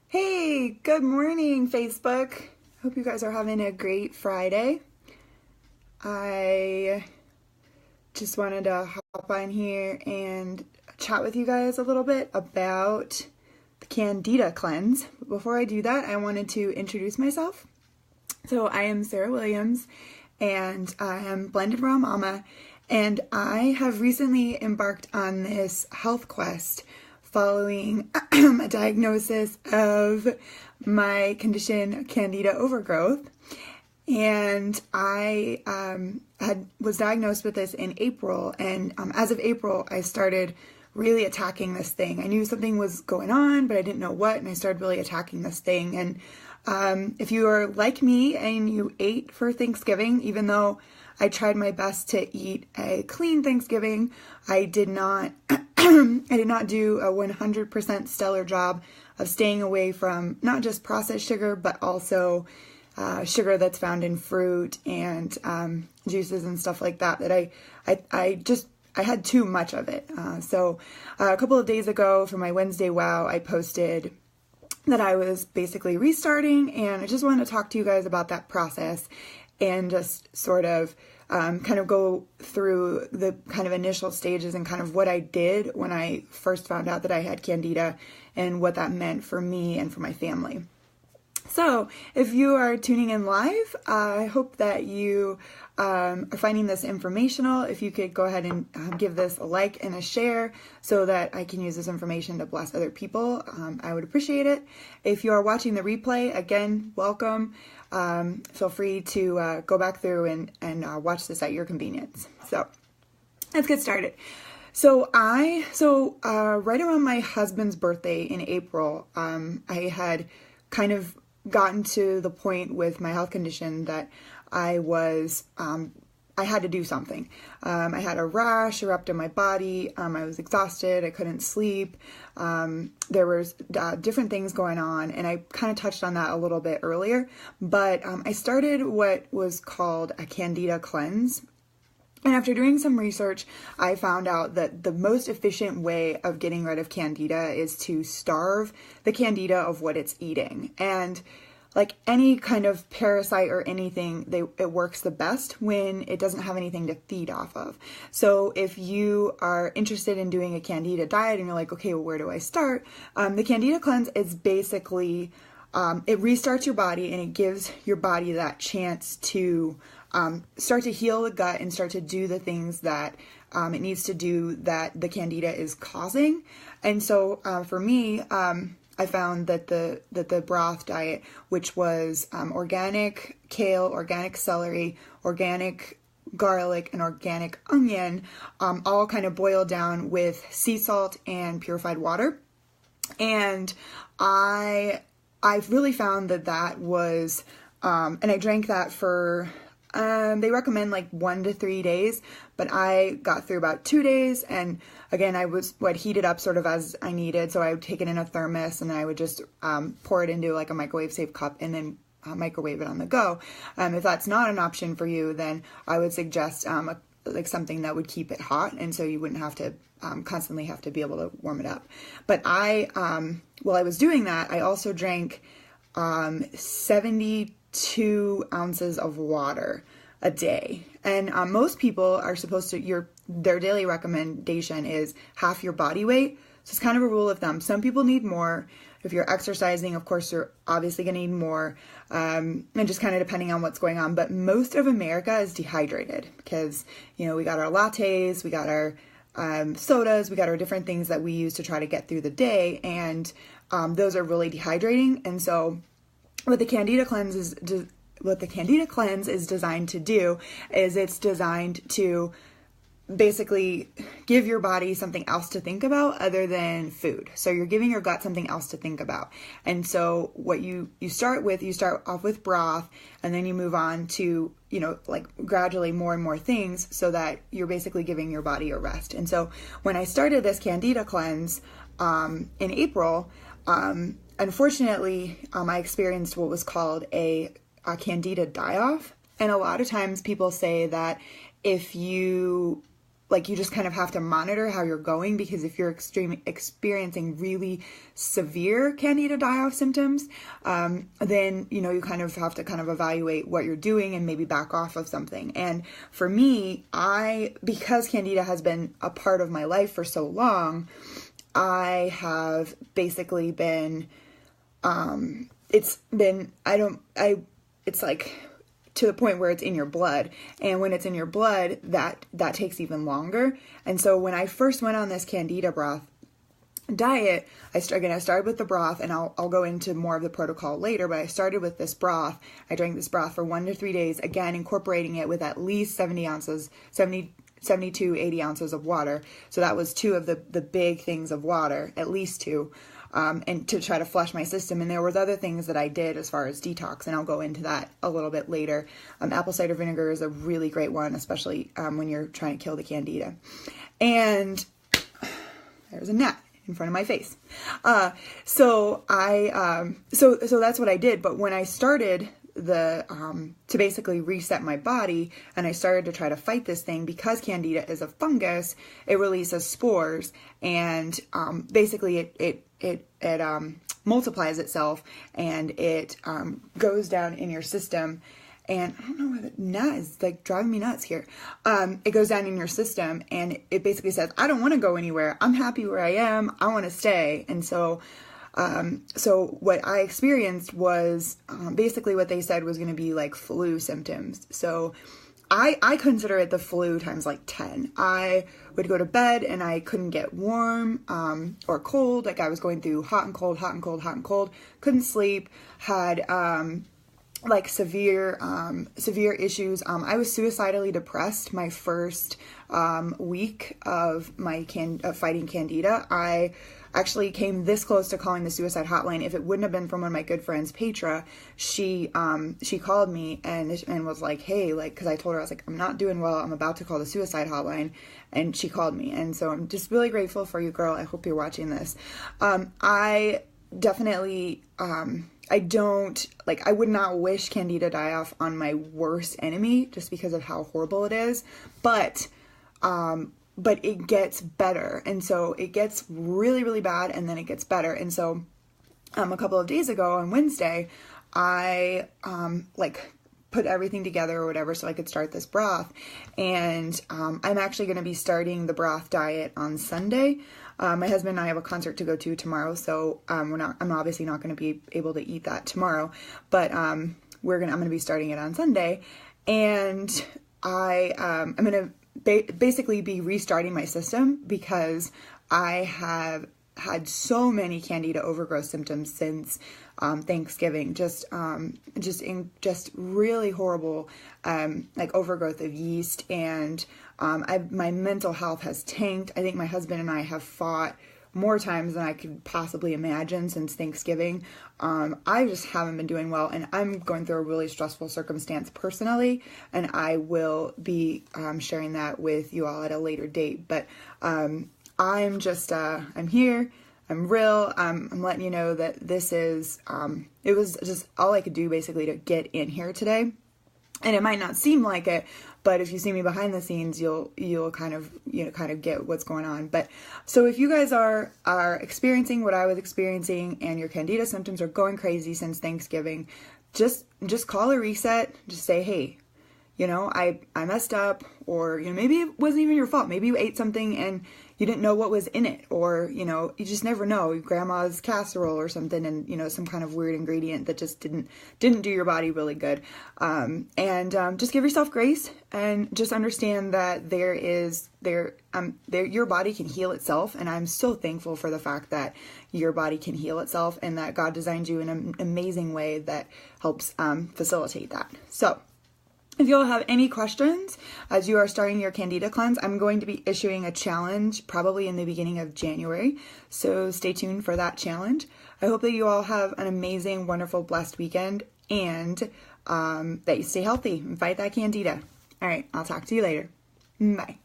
Hey, good morning, Facebook. Hope you guys are having a great Friday. I just wanted to hop on here and chat with you guys a little bit about the Candida cleanse. But before I do that, I wanted to introduce myself. So I am Sarah Williams, and I am Blended Raw Mama, and I have recently embarked on this health quest following a diagnosis of my condition, Candida overgrowth. And I was diagnosed with this in April, and as of April, I started really attacking this thing. I knew something was going on, but I didn't know what, and I started really attacking this thing. And if you are like me and you ate for Thanksgiving, even though I tried my best to eat a clean Thanksgiving, I did not do a 100% stellar job of staying away from not just processed sugar, but also sugar that's found in fruit and juices and stuff like that. I had too much of it. So a couple of days ago for my Wednesday Wow, I posted that I was basically restarting, and I just wanted to talk to you guys about that process and just sort of kind of go through the kind of initial stages and kind of what I did when I first found out that I had Candida and what that meant for me and for my family. So if you are tuning in live, I hope that you are finding this informational. If you could go ahead and give this a like and a share so that I can use this information to bless other people, I would appreciate it. If you are watching the replay, again, welcome. Feel free to go back through and watch this at your convenience. So let's get started. So right around my husband's birthday in April, I had kind of gotten to the point with my health condition that I had to do something. I had a rash erupt in my body. I was exhausted. I couldn't sleep. There was different things going on, and I kind of touched on that a little bit earlier. But I started what was called a Candida cleanse. And after doing some research, I found out that the most efficient way of getting rid of Candida is to starve the Candida of what it's eating. And like any kind of parasite or anything, it works the best when it doesn't have anything to feed off of. So if you are interested in doing a Candida diet and you're like, okay, well, where do I start? The Candida cleanse is basically, it restarts your body and it gives your body that chance to start to heal the gut and start to do the things that it needs to do that the Candida is causing. And so for me, I found that the broth diet, which was organic kale, organic celery, organic garlic, and organic onion, all kind of boiled down with sea salt and purified water. And I really found that was, and I drank that for, they recommend like 1 to 3 days, but I got through about 2 days. And again, I would heat it up sort of as I needed. So I would take it in a thermos and I would just pour it into like a microwave safe cup and then microwave it on the go. If that's not an option for you, then I would suggest like something that would keep it hot, and so you wouldn't have to constantly have to be able to warm it up. But while I was doing that, I also drank 72 ounces of water a day. And most people are supposed to, their daily recommendation is half your body weight. So it's kind of a rule of thumb. Some people need more. If you're exercising, of course, you're obviously going to need more, and just kind of depending on what's going on. But most of America is dehydrated because, we got our lattes, we got our sodas, we got our different things that we use to try to get through the day. And those are really dehydrating. And so what the Candida cleanse is designed to do is it's designed to basically give your body something else to think about other than food. So you're giving your gut something else to think about. And so what you start off with broth, and then you move on to, like gradually more and more things so that you're basically giving your body a rest. And so when I started this Candida cleanse in April, unfortunately, I experienced what was called a Candida die-off. And a lot of times people say that if you like, you just kind of have to monitor how you're going, because if you're experiencing really severe Candida die-off symptoms, then, you know, you kind of have to kind of evaluate what you're doing and maybe back off of something. And for me, because Candida has been a part of my life for so long, I have basically been, it's like to the point where it's in your blood. And when it's in your blood, that takes even longer. And so when I first went on this Candida broth diet, I started with the broth, and I'll go into more of the protocol later, but I started with this broth. I drank this broth for 1 to 3 days, again, incorporating it with at least 70 to 80 ounces of water. So that was 2 of the big things of water, at least 2. And to try to flush my system. And there was other things that I did as far as detox, and I'll go into that a little bit later. Apple cider vinegar is a really great one, especially when you're trying to kill the Candida. And there's a gnat in front of my face. So that's what I did. But when I started to basically reset my body, and I started to try to fight this thing, because Candida is a fungus, it releases spores, and basically it multiplies itself, and it goes down in your system. And I don't know why the gnat is like driving me nuts here. It goes down in your system, and it basically says, I don't want to go anywhere. I'm happy where I am. I want to stay. And so what I experienced was basically what they said was going to be like flu symptoms. So I consider it the flu times like 10. I would go to bed and I couldn't get warm or cold. Like, I was going through hot and cold, hot and cold, hot and cold. Couldn't sleep. Had like severe issues. I was suicidally depressed my first week of my fighting Candida. I actually came this close to calling the suicide hotline. If it wouldn't have been from one of my good friends, Petra, she called me and was like, hey, like, because I told her, I was like, I'm not doing well. I'm about to call the suicide hotline. And she called me. And so I'm just really grateful for you, girl. I hope you're watching this. I definitely, I would not wish Candida die-off on my worst enemy, just because of how horrible it is. But it gets better. And so it gets really, really bad, and then it gets better. And so a couple of days ago on Wednesday, I put everything together or whatever so I could start this broth. And I'm actually going to be starting the broth diet on Sunday. My husband and I have a concert to go to tomorrow, so I'm obviously not going to be able to eat that tomorrow, but I'm going to be starting it on Sunday. And I'm going to basically be restarting my system, because I have had so many Candida overgrowth symptoms since Thanksgiving. Just really horrible like overgrowth of yeast, and my mental health has tanked. I think my husband and I have fought more times than I could possibly imagine since Thanksgiving. I just haven't been doing well, and I'm going through a really stressful circumstance personally, and I will be sharing that with you all at a later date. But I'm here. I'm real. I'm letting you know that this is, it was just all I could do basically to get in here today. And it might not seem like it, but if you see me behind the scenes, you'll kind of get what's going on. But so if you guys are experiencing what I was experiencing, and your Candida symptoms are going crazy since Thanksgiving, just call a reset. Just say, hey, I messed up, or, maybe it wasn't even your fault. Maybe you ate something and you didn't know what was in it, or, you just never know. Your grandma's casserole or something, and, some kind of weird ingredient that just didn't do your body really good. Just give yourself grace, and just understand that your body can heal itself. And I'm so thankful for the fact that your body can heal itself, and that God designed you in an amazing way that helps facilitate that. So, if you all have any questions as you are starting your Candida cleanse, I'm going to be issuing a challenge probably in the beginning of January. So stay tuned for that challenge. I hope that you all have an amazing, wonderful, blessed weekend, and that you stay healthy and fight that Candida. All right, I'll talk to you later. Bye.